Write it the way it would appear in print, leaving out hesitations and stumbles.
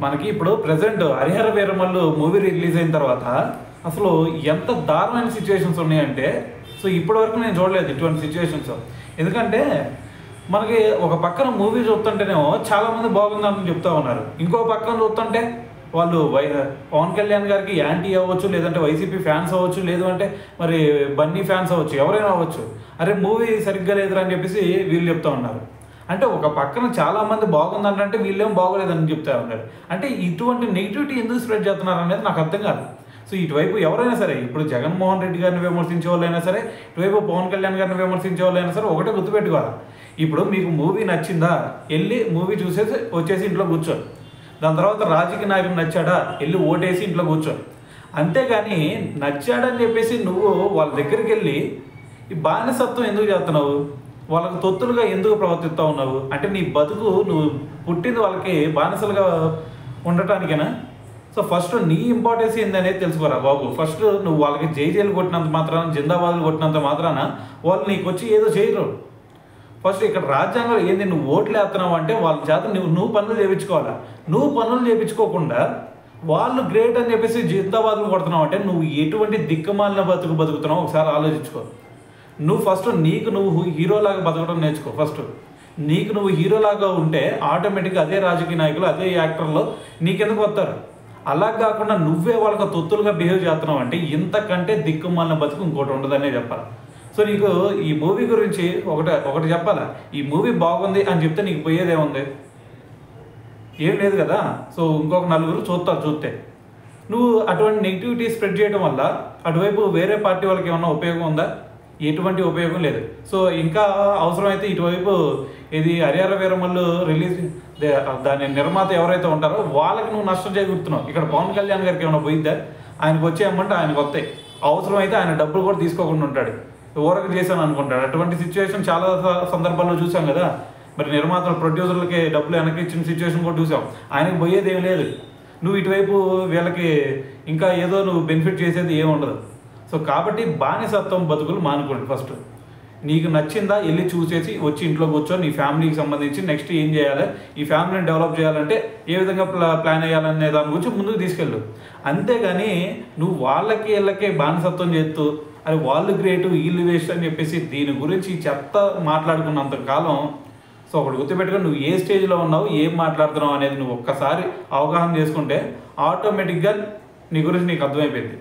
మనకి ఇప్పుడు present 'Harihara Veeramallu' movie release అయిన తర్వాత అసలు ఎంత దారుణమైన సిచ్యువేషన్స్ ఉన్నాయంటే, సో ఇప్పటివరకు నేను చూడలేదు ఇటువంటి సిచ్యువేషన్స్. ఎందుకంటే మనకి ఒక పక్కన మూవీ చూస్తుంటేనేమో చాలామంది బాగుందని చెప్తా ఉన్నారు, ఇంకో పక్కన చూస్తుంటే వాళ్ళు పవన్ కళ్యాణ్ గారికి యాంటీ అవ్వచ్చు, లేదంటే వైసీపీ ఫ్యాన్స్ అవ్వచ్చు, లేదు అంటే మరి బన్నీ ఫ్యాన్స్ అవ్వచ్చు, ఎవరైనా అవ్వచ్చు, అరే మూవీ సరిగ్గా లేదురా అని చెప్పేసి వీళ్ళు చెప్తా ఉన్నారు. అంటే ఒక పక్కన చాలామంది బాగుందంటే వీళ్ళేం బాగోలేదని చెప్తా ఉన్నారు. అంటే ఇటువంటి నెగిటివిటీ ఎందుకు స్ప్రెడ్ చేస్తున్నారు అనేది నాకు అర్థం కాదు. సో ఇటువైపు ఎవరైనా సరే, ఇప్పుడు జగన్మోహన్ రెడ్డి గారిని విమర్శించే వాళ్ళైనా సరే, ఇటువైపు పవన్ కళ్యాణ్ గారిని విమర్శించే వాళ్ళైనా సరే ఒకటే గుర్తుపెట్టుకోవాలి, ఇప్పుడు మీకు మూవీ నచ్చిందా వెళ్ళి మూవీ చూసేసి వచ్చేసి ఇంట్లో కూర్చోండి. దాని తర్వాత రాజకీయ నాయకుడు నచ్చాడా వెళ్ళి ఓటేసి ఇంట్లో కూర్చోండి. అంతేగాని నచ్చాడని చెప్పేసి నువ్వు వాళ్ళ దగ్గరికి వెళ్ళి ఈ బానిసత్వం ఎందుకు చేస్తున్నావు, వాళ్ళకు తొత్తులుగా ఎందుకు ప్రవర్తిస్తూ ఉన్నావు? అంటే నీ బతుకు నువ్వు పుట్టింది వాళ్ళకి బానిసలుగా ఉండటానికేనా? సో ఫస్ట్ నీ ఇంపార్టెన్స్ ఏందనేది తెలుసుకోరా బాబు. ఫస్ట్ నువ్వు వాళ్ళకి జైలు కొట్టినంత మాత్రాన, జిందాబాదులు కొట్టినంత మాత్రాన వాళ్ళు నీకు వచ్చి ఏదో చేయరు. ఫస్ట్ ఇక్కడ రాజ్యాంగంలో ఏంది, నువ్వు ఓట్లు వేస్తున్నావు అంటే వాళ్ళ చేత నువ్వు పనులు చేయించుకోవాలా. నువ్వు పనులు చేయించుకోకుండా వాళ్ళు గ్రేట్ అని చెప్పేసి జిందాబాదులు కొడుతున్నావు అంటే నువ్వు ఎటువంటి దిక్కుమాలిన బతుకుతున్నావు ఒకసారి ఆలోచించుకో. నువ్వు ఫస్ట్ నీకు నువ్వు హీరోలాగా బతకడం నేర్చుకో. ఫస్ట్ నీకు నువ్వు హీరోలాగా ఉంటే ఆటోమేటిక్గా అదే రాజకీయ నాయకులు, అదే యాక్టర్లు నీకెందుకు వస్తారు. అలా కాకుండా నువ్వే వాళ్ళకి తొత్తులుగా బిహేవ్ చేస్తున్నావు అంటే ఇంతకంటే దిక్కుమాలిన బతుకు ఇంకోటి ఉండదనే చెప్పాలి. సో నీకు ఈ మూవీ గురించి ఒకటి చెప్పాలా, ఈ మూవీ బాగుంది అని చెప్తే నీకు పోయేదేముంది, ఏం లేదు కదా. సో ఇంకొక నలుగురు చూస్తే నువ్వు అటువంటి నెగిటివిటీ స్ప్రెడ్ చేయడం వల్ల అటువైపు వేరే పార్టీ వాళ్ళకి ఏమన్నా ఉపయోగం ఉందా? ఎటువంటి ఉపయోగం లేదు. సో ఇంకా అవసరమైతే ఇటువైపు ఇది 'హరిహర వీరమల్లు' రిలీజ్ దాని నిర్మాత ఎవరైతే ఉంటారో వాళ్ళకి నువ్వు నష్టం చేకూరుతున్నావు. ఇక్కడ పవన్ కళ్యాణ్ గారికి ఏమైనా పోయిద్దా? ఆయనకు వచ్చేయమంటే ఆయనకు వస్తాయి, అవసరమైతే ఆయన డబ్బులు కూడా తీసుకోకుండా ఉంటాడు, ఊరక చేశాను అనుకుంటాడు. అటువంటి సిచ్యువేషన్ చాలా సందర్భాల్లో చూసాం కదా. మరి నిర్మాతలు ప్రొడ్యూసర్లకి డబ్బులు వెనక్కి ఇచ్చిన సిచ్యువేషన్ కూడా చూసాం. ఆయనకు పోయేది ఏం లేదు. నువ్వు ఇటువైపు వీళ్ళకి ఇంకా ఏదో నువ్వు బెనిఫిట్ చేసేది ఏమి ఉండదు. సో కాబట్టి బానిసత్వం బతుకులు మానుకోండి. ఫస్ట్ నీకు నచ్చిందా వెళ్ళి చూసేసి వచ్చి ఇంట్లో కూర్చో, నీ ఫ్యామిలీకి సంబంధించి నెక్స్ట్ ఏం చేయాలి, ఈ ఫ్యామిలీని డెవలప్ చేయాలంటే ఏ విధంగా ప్లాన్ వేయాలనే దాని గురించి ముందుకు తీసుకెళ్ళు. అంతేగాని నువ్వు వాళ్ళకి వీళ్ళకే బానిసత్వం చేస్తూ అది వాళ్ళు గ్రేటు వీళ్ళు వేస్ట్ అని చెప్పేసి దీని గురించి చెత్త మాట్లాడుకున్నంత కాలం, సో ఒకటి గుర్తుపెట్టుకొని నువ్వు ఏ స్టేజ్లో ఉన్నావు, ఏం మాట్లాడుతున్నావు అనేది నువ్వు ఒక్కసారి అవగాహన చేసుకుంటే ఆటోమేటిక్గా నీ గురించి నీకు అర్థమైపోయింది.